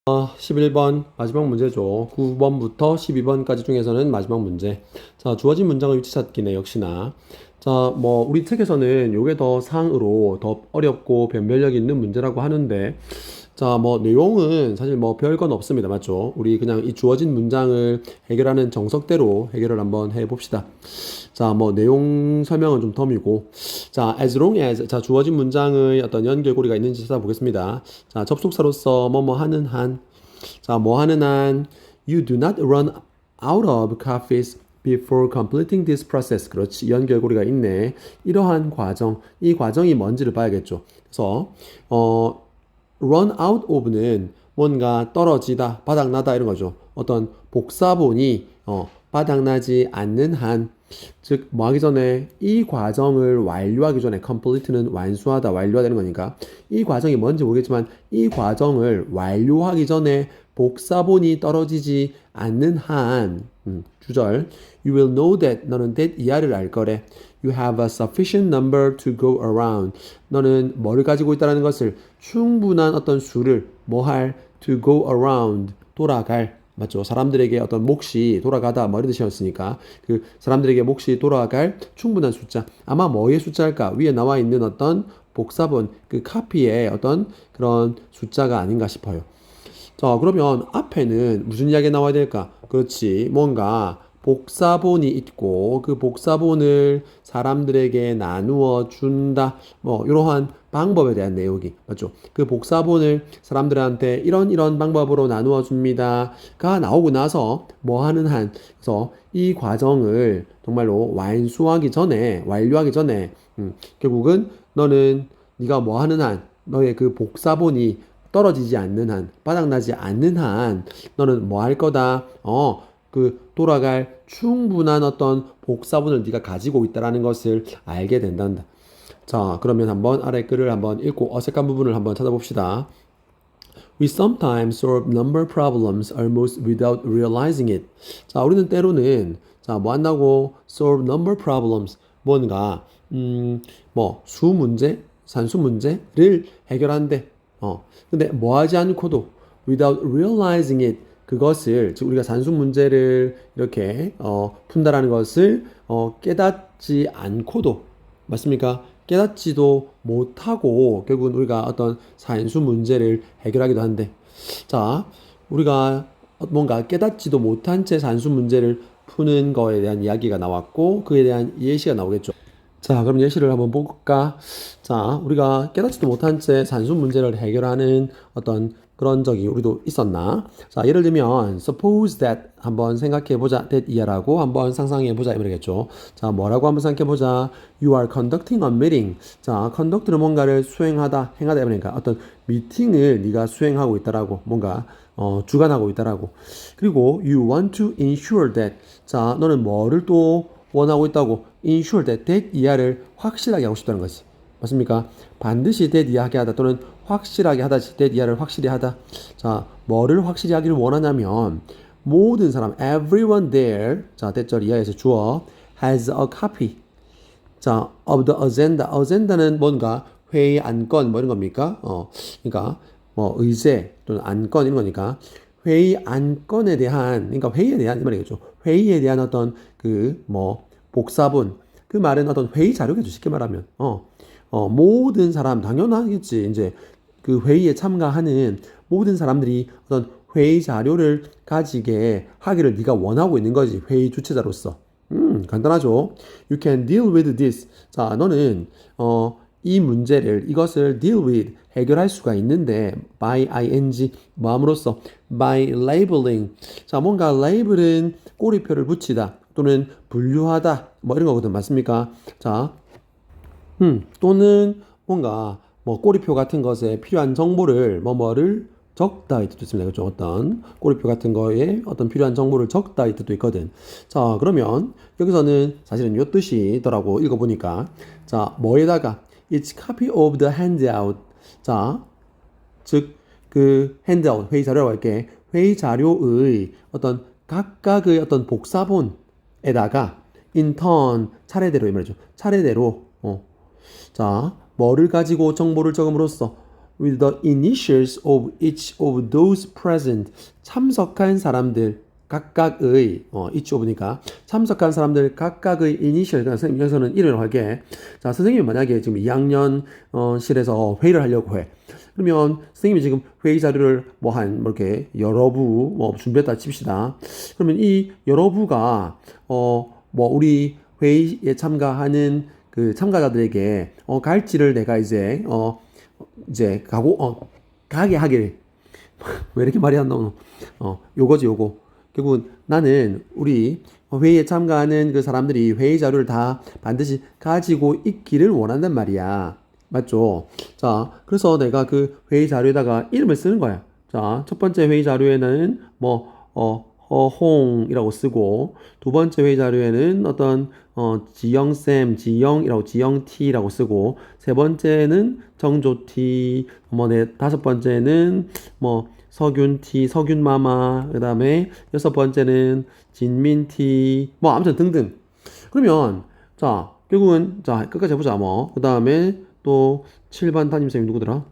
11번 마지막 문제죠. 9번부터 12번까지 중에서는 마지막 문제. 자, 주어진 문장의 위치 찾기네, 역시나. 자, 우리 책에서는 요게 더 상으로 더 어렵고 변별력 있는 문제라고 하는데, 자, 내용은 사실 별건 없습니다. 맞죠? 우리 그냥 이 주어진 문장을 해결하는 정석대로 해결을 한번 해봅시다. 자, 내용 설명은 좀 덤이고. 자, as long as. 자, 주어진 문장의 어떤 연결고리가 있는지 찾아보겠습니다. 자, 접속사로서 뭐뭐 하는 한. 자, 뭐 하는 한. You do not run out of coffees before completing this process. 그렇지. 연결고리가 있네. 이러한 과정. 이 과정이 뭔지를 봐야겠죠. 그래서, run out of는 뭔가 떨어지다, 바닥나다 이런 거죠. 어떤 복사본이 바닥나지 않는 한, 즉 뭐 하기 전에 이 과정을 완료하기 전에 complete는 완수하다, 완료하다 이런 거니까 이 과정이 뭔지 모르겠지만 이 과정을 완료하기 전에 복사본이 떨어지지 않는 한 주절 You will know that 너는 that 이하를 알 거래. You have a sufficient number to go around. 너는 뭐를 가지고 있다는 것을 충분한 어떤 수를 뭐할 to go around 돌아갈 맞죠? 사람들에게 어떤 몫이 돌아가다 뭐 이런 뜻이었으니까 그 사람들에게 몫이 돌아갈 충분한 숫자 아마 뭐의 숫자일까 위에 나와 있는 어떤 복사본 그 카피의 어떤 그런 숫자가 아닌가 싶어요. 자, 그러면 앞에는 무슨 이야기가 나와야 될까? 그렇지. 뭔가 복사본이 있고 그 복사본을 사람들에게 나누어 준다. 이러한 방법에 대한 내용이 맞죠? 그 복사본을 사람들한테 이런 방법으로 나누어 줍니다가 나오고 나서 뭐 하는 한 그래서 이 과정을 정말로 완료하기 전에 결국은 너는 네가 뭐 하는 한 너의 그 복사본이 떨어지지 않는 한, 바닥나지 않는 한, 너는 뭐 할 거다? 돌아갈 충분한 어떤 복사본을 네가 가지고 있다라는 것을 알게 된단다. 자, 그러면 한번 아래 글을 한번 읽고 어색한 부분을 한번 찾아봅시다. We sometimes solve number problems almost without realizing it. 자, 우리는 때로는 자, 뭐 한다고 solve number problems 뭔가 수 문제, 산수 문제를 해결한대. 근데 뭐 하지 않고도 without realizing it 그것을 즉 우리가 산수 문제를 이렇게 푼다라는 것을 깨닫지 않고도 맞습니까? 깨닫지도 못하고 결국은 우리가 어떤 산수 문제를 해결하기도 한데 자 우리가 뭔가 깨닫지도 못한 채 산수 문제를 푸는 거에 대한 이야기가 나왔고 그에 대한 예시가 나오겠죠. 자, 그럼 예시를 한번 볼까? 자, 우리가 깨닫지도 못한 채 산수 문제를 해결하는 어떤 그런 적이 우리도 있었나? 자, 예를 들면 suppose that 한번 생각해 보자. that 이하라고 한번 상상해 보자 이러겠죠. 자, 뭐라고 한번 생각해 보자. You are conducting a meeting. 자, conduct는 뭔가를 수행하다, 행하다 이러니까 어떤 미팅을 네가 수행하고 있다라고 뭔가 주관하고 있다라고. 그리고 you want to ensure that. 자, 너는 뭐를 또 원하고 있다고 ensure that 이하를 확실하게 하고 싶다는 것이 맞습니까? 반드시 that 이하게 하다 또는 확실하게 하다 that 이하를 확실히 하다 자 뭐를 확실히 하기를 원하냐면 모든 사람 everyone there 자 대절 이하에서 주어 has a copy 자 of the agenda는 뭔가 회의 안건 뭐 이런 겁니까? 그러니까 의제 또는 안건 이런 거니까 회의 안건에 대한 그러니까 회의에 대한 이 말이겠죠. 회의에 대한 어떤 복사본 그 말은 어떤 회의 자료겠죠. 쉽게 말하면 모든 사람 당연하겠지. 이제 그 회의에 참가하는 모든 사람들이 어떤 회의 자료를 가지게 하기를 네가 원하고 있는 거지. 회의 주최자로서. 간단하죠. You can deal with this. 자, 너는 이 문제를 이것을 deal with 해결할 수가 있는데 by ing 뭐함으로써 by labeling 자 뭔가 label은 꼬리표를 붙이다 또는 분류하다 뭐 이런 거거든 맞습니까? 자 또는 뭔가 꼬리표 같은 것에 필요한 정보를 뭐뭐를 적다 이 뜻도 있습니다. 그렇죠? 어떤 꼬리표 같은 거에 어떤 필요한 정보를 적다 이 뜻도 있거든. 자 그러면 여기서는 사실은 이 뜻이더라고 읽어보니까 자 뭐에다가 It's copy of the handout. 자, 즉 그 handout 회의 자료라고 할게. 회의 자료의 어떤 각각의 어떤 복사본에다가 in turn 차례대로 이 말이죠. 차례대로 자 뭐를 가지고 정보를 적음으로써 with the initials of each of those present. 참석한 사람들 각각의 each of니까 참석한 사람들 각각의 initial. 그러니까 선생님 여기서는 이름을 할게. 자, 선생님이 만약에 지금 2학년 실에서 회의를 하려고 해. 그러면 선생님이 지금 회의 자료를 뭐 이렇게 여러 부 준비했다 칩시다. 그러면 이 여러 부가 우리 회의에 참가하는 그 참가자들에게 갈지를 내가 이제 가게 하길. 왜 이렇게 말이 안 나오노? 요거지 요거. 결국은 나는 우리 회의에 참가하는 그 사람들이 회의 자료를 다 반드시 가지고 있기를 원한단 말이야. 맞죠? 자, 그래서 내가 그 회의 자료에다가 이름을 쓰는 거야. 자, 첫 번째 회의 자료에는 허홍이라고 쓰고, 두 번째 회의 자료에는 어떤 지영쌤, 지영이라고 지영T라고 쓰고, 세 번째는 정조T, 다섯 번째는 석윤T, 석윤마마, 그 다음에 여섯 번째는 진민T, 아무튼 등등. 그러면 자, 결국은 자 끝까지 해보자. 그 다음에 또 7반 담임쌤이 누구더라?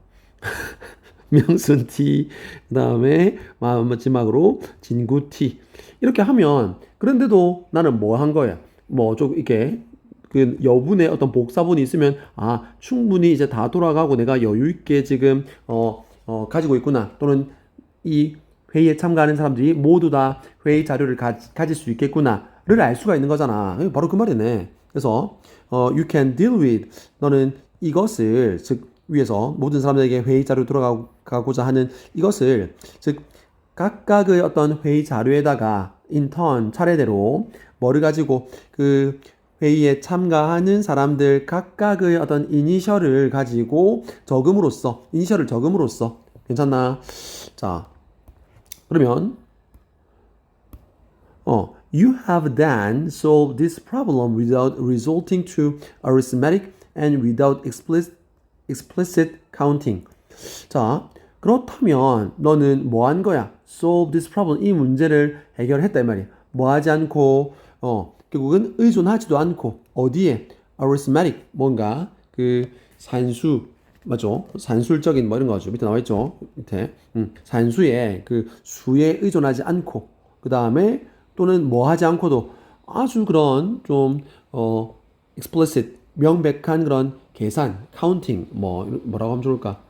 명순T, 그 다음에 마지막으로 진구T. 이렇게 하면, 그런데도 나는 뭐 한 거야? 좀 이렇게 그 여분의 어떤 복사본이 있으면 충분히 이제 다 돌아가고 내가 여유 있게 지금 가지고 있구나. 또는 이 회의에 참가하는 사람들이 모두 다 회의 자료를 가질 수 있겠구나를 알 수가 있는 거잖아. 바로 그 말이네. 그래서 you can deal with, 너는 이것을, 즉 위에서 모든 사람들에게 회의 자료 들어가고자 하는 이것을, 즉 각각의 어떤 회의 자료에다가 인턴 차례대로 뭐를 가지고 그 회의에 참가하는 사람들 각각의 어떤 이니셜을 가지고 이니셜을 적음으로써 괜찮나? 자, 그러면 you have then solved this problem without resorting to arithmetic and without explicit counting. 자, 그렇다면 너는 뭐 한 거야? solve this problem, 이 문제를 해결했다 이 말이야. 뭐 하지 않고 결국은 의존하지도 않고 어디에? arithmetic, 뭔가 그 산수, 맞죠? 산술적인 이런 거죠. 밑에 나와 있죠. 밑에 산수의 그 수에 의존하지 않고, 그 다음에 또는 뭐 하지 않고도 아주 그런 좀 explicit, 명백한 그런 계산, counting, 뭐라고 하면 좋을까?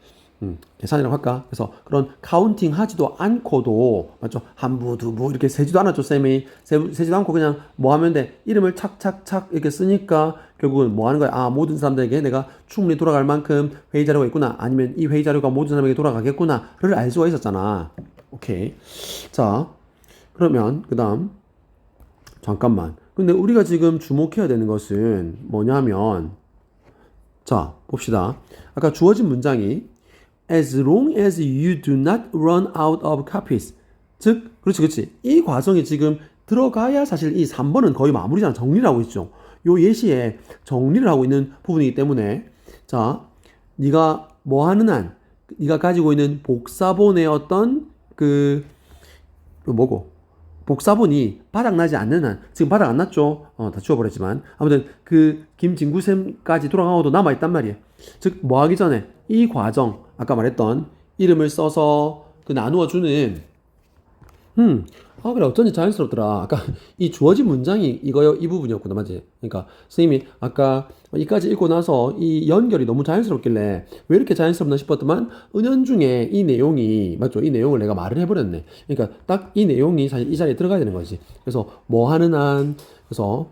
계산이라고 할까? 그래서 그런 카운팅 하지도 않고도, 맞죠? 한 부, 두 부 이렇게 세지도 않았죠, 쌤이. 세지도 않고 그냥 뭐 하면 돼? 이름을 착착착 이렇게 쓰니까 결국은 뭐 하는 거야? 모든 사람들에게 내가 충분히 돌아갈 만큼 회의 자료가 있구나. 아니면 이 회의 자료가 모든 사람에게 돌아가겠구나를 알 수가 있었잖아. 오케이. 자, 그러면 그 다음 잠깐만. 근데 우리가 지금 주목해야 되는 것은 뭐냐면, 자, 봅시다. 아까 주어진 문장이 as long as you do not run out of copies. 즉, 그렇지. 이 과정이 지금 들어가야 사실 이 3번은 거의 마무리잖아. 정리를 하고 있죠. 요 예시에 정리를 하고 있는 부분이기 때문에, 자, 네가 뭐 하는 한, 네가 가지고 있는 복사본의 어떤 복사본이 바닥나지 않는 한, 지금 바닥 안 났죠? 다 지워버렸지만, 아무튼 그 김진구쌤까지 돌아가고도 남아있단 말이에요. 즉, 뭐 하기 전에 이 과정, 아까 말했던 이름을 써서 그 나누어주는, 그래, 어쩐지 자연스럽더라. 아까 이 주어진 문장이 이 부분이었구나, 맞지? 그러니까 선생님이 아까 이까지 읽고 나서 이 연결이 너무 자연스럽길래 왜 이렇게 자연스럽나 싶었더만 은연중에 이 내용이, 맞죠? 이 내용을 내가 말을 해버렸네. 그러니까 딱 이 내용이 사실 이 자리에 들어가야 되는 거지. 그래서 뭐 하는 한, 그래서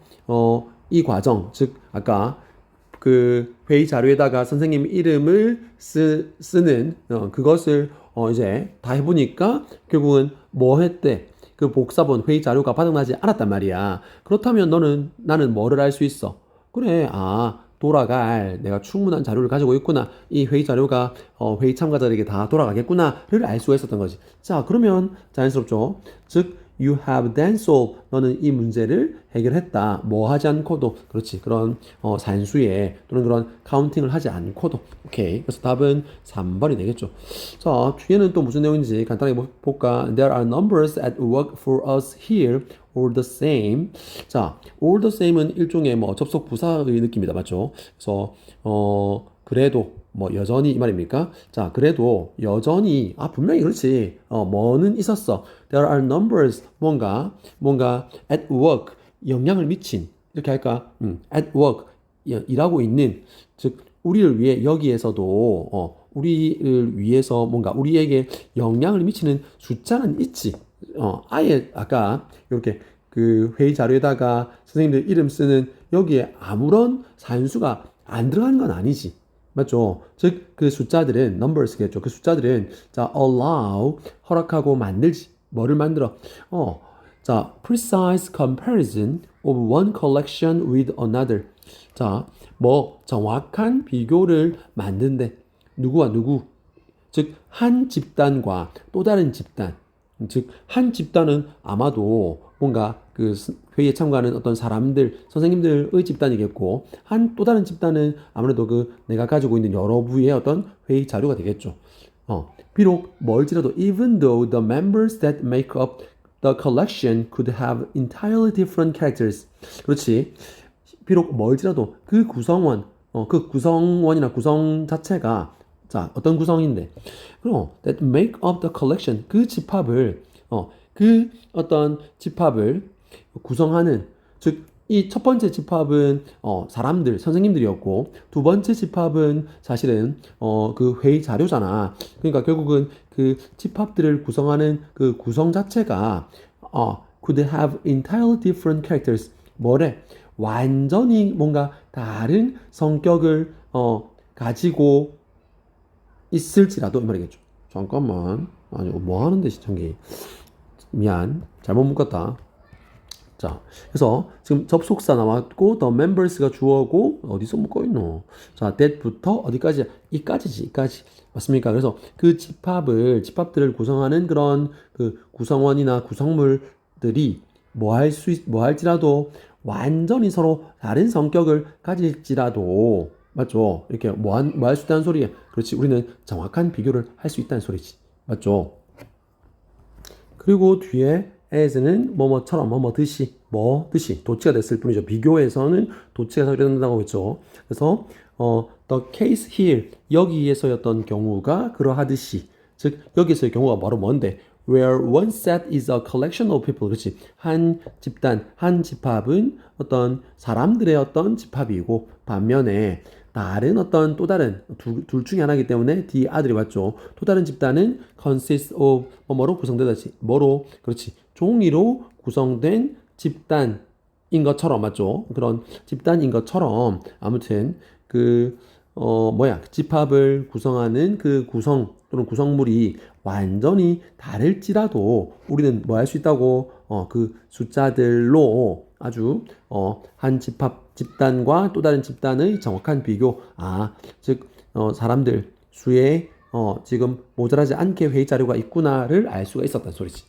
이 과정, 즉 아까 그 회의 자료에다가 선생님 이름을 쓰는 그것을 이제 다 해보니까 결국은 뭐 했대? 그 복사본 회의 자료가 바닥나지 않았단 말이야. 그렇다면 나는 뭐를 알 수 있어? 그래, 돌아갈 내가 충분한 자료를 가지고 있구나. 이 회의 자료가 회의 참가자들에게 다 돌아가겠구나를 알 수가 있었던 거지. 자, 그러면 자연스럽죠. 즉 you have then solved, 너는 이 문제를 해결했다. 뭐 하지 않고도, 그렇지, 그런 산수에 또는 그런 카운팅을 하지 않고도. 오케이. 그래서 답은 3번이 되겠죠. 자, 뒤에는 또 무슨 내용인지 간단하게 볼까? There are numbers at work for us here, all the same. 자, all the same은 일종의 접속 부사의 느낌이다, 맞죠? 그래서 그래도 뭐 여전히 이 말입니까? 자, 그래도 여전히 분명히 그렇지. 뭐는 있었어. There are numbers 뭔가 at work 영향을 미친 이렇게 할까? at work 일하고 있는 즉 우리를 위해 여기에서도 우리를 위해서 뭔가 우리에게 영향을 미치는 숫자는 있지. 아예 아까 이렇게 그 회의 자료에다가 선생님들 이름 쓰는 여기에 아무런 산수가 안 들어가는 건 아니지. 맞죠? 즉, 그 숫자들은, numbers겠죠. 그 숫자들은, 자, allow, 허락하고 만들지. 뭐를 만들어? 자, precise comparison of one collection with another. 자, 뭐, 정확한 비교를 만든대. 누구와 누구? 즉, 한 집단과 또 다른 집단. 즉, 한 집단은 아마도 뭔가 그 회의에 참가하는 어떤 사람들, 선생님들의 집단이겠고, 또 다른 집단은 아무래도 그 내가 가지고 있는 여러 부의 어떤 회의 자료가 되겠죠. 비록 멀지라도, even though the members that make up the collection could have entirely different characters. 그렇지. 비록 멀지라도 그 구성원, 그 구성원이나 구성 자체가 자, 어떤 구성인데? 그럼 that make up the collection 그 집합을 그 어떤 집합을 구성하는 즉 이 첫 번째 집합은 사람들 선생님들이었고 두 번째 집합은 사실은 그 회의 자료잖아. 그러니까 결국은 그 집합들을 구성하는 그 구성 자체가 could have entirely different characters 뭐래? 완전히 뭔가 다른 성격을 가지고 있을지라도 이 말이겠죠. 잠깐만. 아니 뭐 하는데 시청기. 미안. 잘못 묶었다. 자, 그래서 지금 접속사 나왔고 the members가 주어고 어디서 묶어 있노? 자, that부터 어디까지? 이까지지. 이까지. 맞습니까? 그래서 그 집합들을 구성하는 그런 그 구성원이나 구성물들이 뭐 할지라도 완전히 서로 다른 성격을 가질지라도 맞죠? 이렇게 뭐 할 수 있다는 소리에 그렇지. 우리는 정확한 비교를 할 수 있다는 소리지. 맞죠? 그리고 뒤에 as는 뭐뭐처럼 뭐뭐듯이 도치가 됐을 뿐이죠. 비교에서는 도치가 사용된다고 했죠. 그래서 the case here 여기에서였던 경우가 그러하듯이 즉 여기서의 경우가 바로 뭔데 where one set is a collection of people 그렇지 한 집단 한 집합은 어떤 사람들의 어떤 집합이고 반면에 다른 어떤 또 다른 둘 중에 하나이기 때문에 the 아들이 왔죠. 또 다른 집단은 consists of 뭐로 구성되다지 뭐로 그렇지 종이로 구성된 집단인 것처럼 맞죠. 그런 집단인 것처럼 아무튼 그 집합을 구성하는 그 구성 또는 구성물이 완전히 다를지라도 우리는 뭐 할 수 있다고 그 숫자들로 아주 한 집단과 또 다른 집단의 정확한 비교 즉 사람들 수에 지금 모자라지 않게 회의 자료가 있구나를 알 수가 있었단 소리지.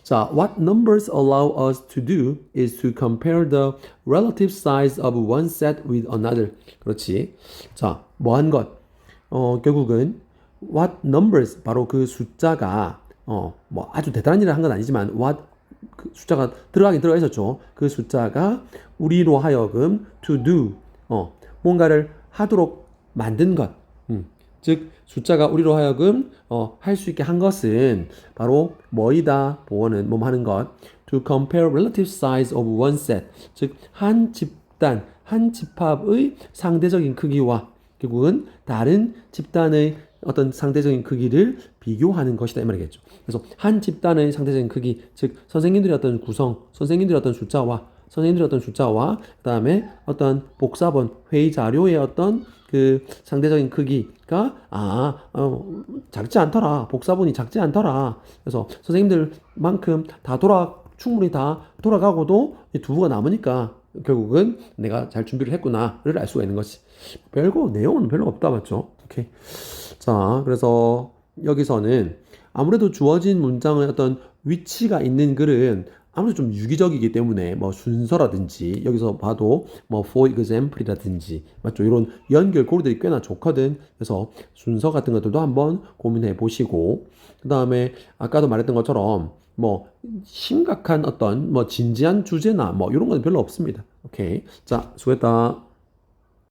자, what numbers allow us to do is to compare the relative size of one set with another. 그렇지. 자, 뭐한 것? 결국은 what numbers 바로 그 숫자가 뭐 아주 대단한 일을 한 건 아니지만 what 그 숫자가 들어가 있었죠. 그 숫자가 우리로 하여금 to do 뭔가를 하도록 만든 것. 즉 숫자가 우리로 하여금 할 수 있게 한 것은 바로 뭐이다. 보어는 뭐 하는 것. To compare relative size of one set. 즉 한 집단, 한 집합의 상대적인 크기와 결국은 다른 집단의 어떤 상대적인 크기를 비교하는 것이다 이 말이겠죠. 그래서 한 집단의 상대적인 크기, 즉 선생님들의 어떤 구성, 선생님들의 어떤 숫자와 그다음에 어떤 복사본 회의 자료의 어떤 그 상대적인 크기가 작지 않더라. 복사본이 작지 않더라. 그래서 선생님들만큼 충분히 다 돌아가고도 두부가 남으니까 결국은 내가 잘 준비를 했구나를 알 수가 있는 것이. 내용은 별로 없다 맞죠? 오케이. 자, 그래서 여기서는 아무래도 주어진 문장의 어떤 위치가 있는 글은 아무래도 좀 유기적이기 때문에 뭐 순서라든지 여기서 봐도 뭐 for example이라든지 맞죠? 이런 연결 고리들이 꽤나 좋거든. 그래서 순서 같은 것들도 한번 고민해 보시고 그 다음에 아까도 말했던 것처럼 뭐 심각한 어떤 뭐 진지한 주제나 뭐 이런 건 별로 없습니다. 오케이. 자, 수고했다.